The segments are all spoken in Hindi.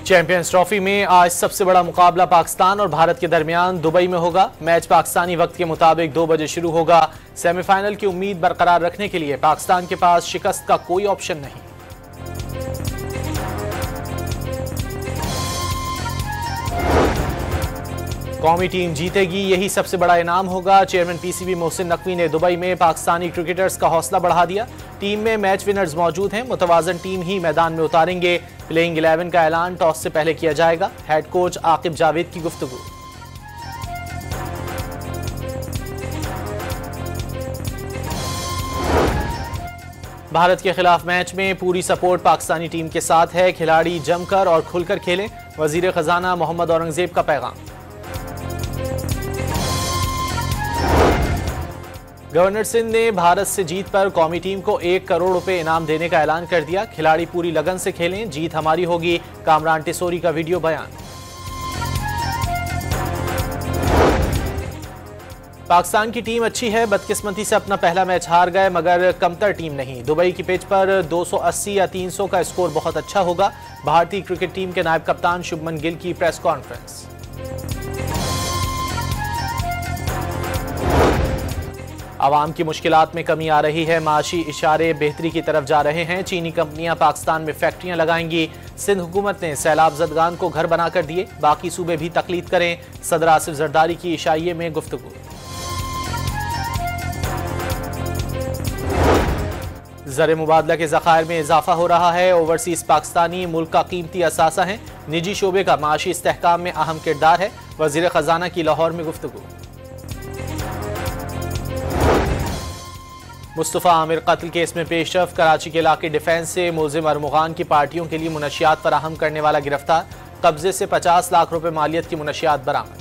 चैंपियंस ट्रॉफी में आज सबसे बड़ा मुकाबला पाकिस्तान और भारत के दरमियान दुबई में होगा। मैच पाकिस्तानी वक्त के मुताबिक 2 बजे शुरू होगा। सेमीफाइनल की उम्मीद बरकरार रखने के लिए पाकिस्तान के पास शिकस्त का कोई ऑप्शन नहीं। कौमी टीम जीतेगी, यही सबसे बड़ा इनाम होगा। चेयरमैन पीसीबी मोहसिन नकवी ने दुबई में पाकिस्तानी क्रिकेटर्स का हौसला बढ़ा दिया। टीम में मैच विनर्स मौजूद हैं, मुतवाजन टीम ही मैदान में उतारेंगे। प्लेइंग 11 का ऐलान टॉस से पहले किया जाएगा। हेड कोच आकिब जावेद की गुफ्तगू। भारत के खिलाफ मैच में पूरी सपोर्ट पाकिस्तानी टीम के साथ है। खिलाड़ी जमकर और खुलकर खेलें, वजीर खजाना मोहम्मद औरंगजेब का पैगाम। गवर्नर सिंध ने भारत से जीत पर कौमी टीम को 1 करोड़ रुपए इनाम देने का ऐलान कर दिया। खिलाड़ी पूरी लगन से खेलें, जीत हमारी होगी। कामरान टिसोरी का वीडियो बयान। पाकिस्तान की टीम अच्छी है, बदकिस्मती से अपना पहला मैच हार गए, मगर कमतर टीम नहीं। दुबई की पिच पर 280 या 300 का स्कोर बहुत अच्छा होगा। भारतीय क्रिकेट टीम के नायब कप्तान शुभमन गिल की प्रेस कॉन्फ्रेंस। आवाम की मुश्किलात में कमी आ रही है, माशी इशारे बेहतरी की तरफ जा रहे हैं। चीनी कंपनियां पाकिस्तान में फैक्ट्रियां लगाएंगी। सिंध हुकूमत ने सैलाब ज़दगान को घर बनाकर दिए, बाकी सूबे भी तकलीद करें। सदर आसिफ जरदारी की इशाइये में गुफ्तगू। ज़र मुबादला के ज़खायर में इजाफा हो रहा है। ओवरसीज पाकिस्तानी मुल्क का कीमती असासा है। निजी शोबे का माशी इस्तेहकाम में अहम किरदार है। वज़ीर ख़जाना की लाहौर में गुफ्तगू। मुस्तफ़ा आमिर कत्ल केस में पेशरफ। कराची के इलाके डिफेंस से मुलजिम अरमुगान की पार्टियों के लिए मुनशियात फराहम करने वाला गिरफ्तार। कब्जे से 50 लाख रुपए मालियत की मुनशियात बरामद।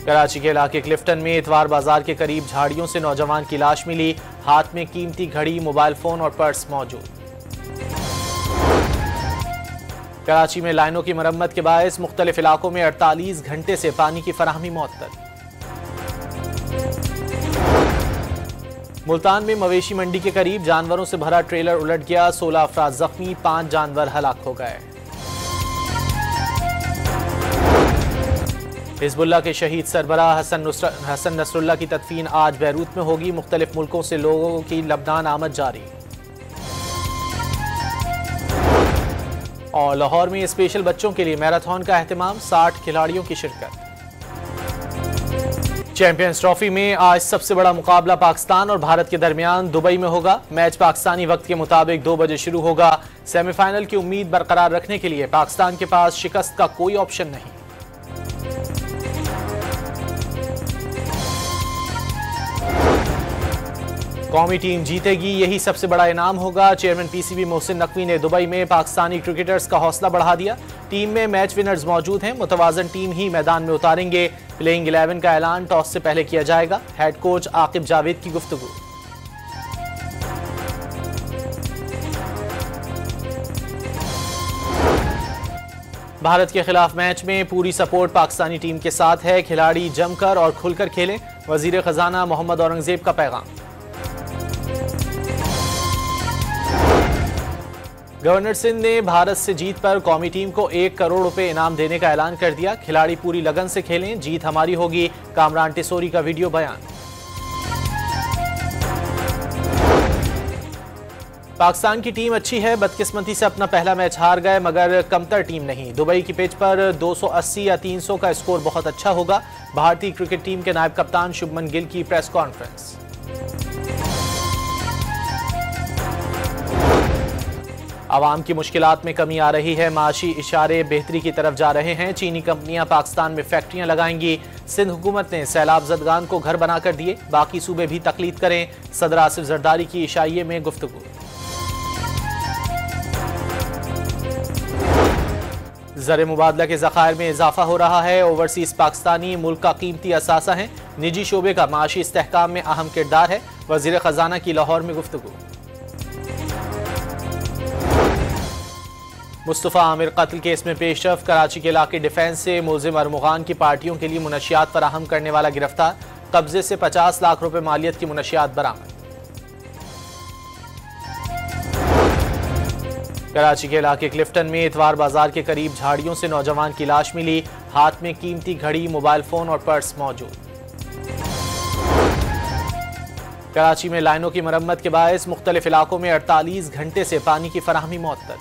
कराची के इलाके क्लिफ्टन में इतवार बाजार के करीब झाड़ियों से नौजवान की लाश मिली। हाथ में कीमती घड़ी, मोबाइल फोन और पर्स मौजूद। कराची में लाइनों की मरम्मत के बायस मुख्तलिफ इलाकों में 48 घंटे से पानी की फराहमी मुअत्तल। मुल्तान में मवेशी मंडी के करीब जानवरों से भरा ट्रेलर उलट गया। 16 अफराद जख्मी, 5 जानवर हलाक हो गए। हिजबुल्लाह के शहीद सरबराह हसन नसरुल्लाह की तदफीन आज बैरूत में होगी। मुख्तलिफ मुल्कों से लोगों की लबनान आमद जारी। और लाहौर में स्पेशल बच्चों के लिए मैराथन का एहतमाम, 60 खिलाड़ियों की शिरकत। चैंपियंस ट्रॉफी में आज सबसे बड़ा मुकाबला पाकिस्तान और भारत के दरमियान दुबई में होगा। मैच पाकिस्तानी वक्त के मुताबिक 2 बजे शुरू होगा। सेमीफाइनल की उम्मीद बरकरार रखने के लिए पाकिस्तान के पास शिकस्त का कोई ऑप्शन नहीं। कौमी टीम जीतेगी, यही सबसे बड़ा इनाम होगा। चेयरमैन पीसीबी मोहसिन नकवी ने दुबई में पाकिस्तानी क्रिकेटर्स का हौसला बढ़ा दिया। टीम में मैच विनर्स मौजूद हैं, मुतवाजन टीम ही मैदान में उतारेंगे। प्लेइंग 11 का ऐलान टॉस से पहले किया जाएगा। हेड कोच आकिब जावेद की गुफ्तगू। भारत के खिलाफ मैच में पूरी सपोर्ट पाकिस्तानी टीम के साथ है। खिलाड़ी जमकर और खुलकर खेलें, वजीर खजाना मोहम्मद औरंगजेब का पैगाम। गवर्नर सिंध ने भारत से जीत पर कौमी टीम को 1 करोड़ रुपए इनाम देने का ऐलान कर दिया। खिलाड़ी पूरी लगन से खेलें, जीत हमारी होगी। कामरान टिसोरी का वीडियो बयान। पाकिस्तान की टीम अच्छी है, बदकिस्मती से अपना पहला मैच हार गए, मगर कमतर टीम नहीं। दुबई की पिच पर 280 या 300 का स्कोर बहुत अच्छा होगा। भारतीय क्रिकेट टीम के नायब कप्तान शुभमन गिल की प्रेस कॉन्फ्रेंस। आवाम की मुश्किलात में कमी आ रही है, माशी इशारे बेहतरी की तरफ जा रहे हैं। चीनी कंपनियां पाकिस्तान में फैक्ट्रियां लगाएंगी। सिंध हुकूमत ने सैलाब ज़दगान को घर बनाकर दिए, बाकी सूबे भी तकलीद करें। सदर आसिफ जरदारी की इशाइये में गुफ्तगू। ज़र मुबादला के ज़खायर में इजाफा हो रहा है। ओवरसीज पाकिस्तानी मुल्क का कीमती असासा है। निजी शोबे का माशी इस्तेहकाम में अहम किरदार है। वजीर खजाना की लाहौर में गुफ्तगू। मुस्तफ़ा आमिर कत्ल केस में पेशरफ। कराची के इलाके डिफेंस से मुलजिम अरमुगान की पार्टियों के लिए मुनशियात फराहम करने वाला गिरफ्तार। कब्जे से 50 लाख रुपए मालियत की मुनशियात बरामद। कराची के इलाके क्लिफ्टन में इतवार बाजार के करीब झाड़ियों से नौजवान की लाश मिली। हाथ में कीमती घड़ी, मोबाइल फोन और पर्स मौजूद। कराची में लाइनों की मरम्मत के बायस मुख्तलिफ इलाकों में 48 घंटे से पानी की फराहमी मुअत्तल।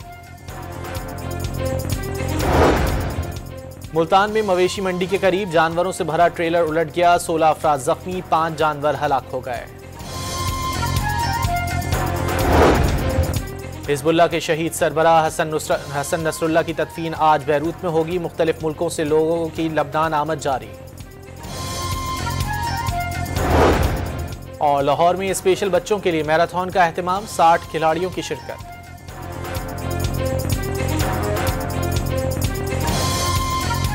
मुल्तान में मवेशी मंडी के करीब जानवरों से भरा ट्रेलर उलट गया। 16 अफराद जख्मी, 5 जानवर हलाक हो गए। हिजबुल्लाह के शहीद सरबराह हसन नसरुल्लाह की तदफीन आज बैरूत में होगी। मुख्तलिफ मुल्कों से लोगों की लबनान आमद जारी। और लाहौर में स्पेशल बच्चों के लिए मैराथन का एहतमाम, 60 खिलाड़ियों की शिरकत।